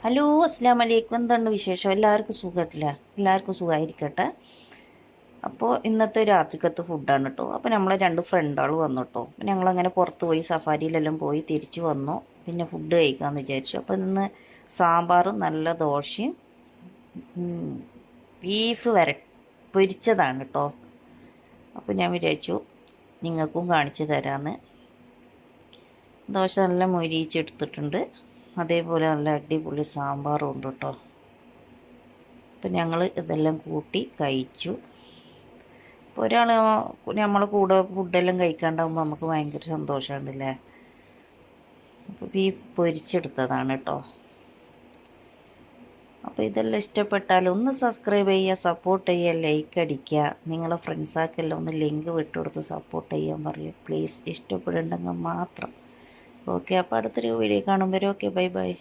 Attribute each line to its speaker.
Speaker 1: Hello, അസ്സാം വലൈക്കും. എന്തുണ്ട് വിശേഷം? എല്ലാവർക്കും സുഖത്തില്ല? എല്ലാവർക്കും സുഖമായിരിക്കട്ടെ. അപ്പോൾ ഇന്നത്തെ രാത്രിക്കത്തെ ഫുഡാണ് കേട്ടോ. അപ്പോൾ നമ്മളെ 2 ഫ്രണ്ടുകൾ വന്നു കേട്ടോ. അപ്പോൾ ഞങ്ങളങ്ങനെ പുറത്ത് പോയി സഫാരിയിലെല്ലാം പോയി തിരിച്ചു വന്നു. പിന്നെ ഫുഡ് കഴിക്കാമെന്ന് വിചാരിച്ചു. അപ്പോൾ ഇന്ന് സാമ്പാറും നല്ല ദോശയും ബീഫ് പൊരിച്ചതാണ് കേട്ടോ. അപ്പോൾ ഞാൻ വിചാരിച്ചു നിങ്ങൾക്കും കാണിച്ചു തരാമെന്ന്. ദോശ നല്ല മൊരിയിച്ചെടുത്തിട്ടുണ്ട്. അതേപോലെ നല്ല അടിപൊളി സാമ്പാറും ഉണ്ട് കേട്ടോ. അപ്പം ഞങ്ങൾ ഇതെല്ലാം കൂട്ടി കഴിച്ചു. ഇപ്പോൾ ഒരാൾ നമ്മളെ കൂടെ ഫുഡെല്ലാം കഴിക്കാണ്ടാകുമ്പോൾ നമുക്ക് ഭയങ്കര സന്തോഷമുണ്ടല്ലേ. അപ്പോൾ ബീഫ് പൊരിച്ചെടുത്തതാണ് കേട്ടോ. അപ്പോൾ ഇതെല്ലാം ഇഷ്ടപ്പെട്ടാൽ ഒന്ന് സബ്സ്ക്രൈബ് ചെയ്യുക, സപ്പോർട്ട് ചെയ്യുക, ലൈക്ക് അടിക്കുക. നിങ്ങളെ ഫ്രണ്ട്സാക്കെല്ലാം ഒന്ന് ലിങ്ക് വിട്ടുകൊടുത്ത് സപ്പോർട്ട് ചെയ്യാൻ പറയും പ്ലീസ്. ഇഷ്ടപ്പെടുന്നുണ്ടെങ്കിൽ മാത്രം. ഓക്കെ, അപ്പോൾ അടുത്തൊരു വീഡിയോ കാണുമ്പോൾ ഓക്കെ, ബൈ ബൈ.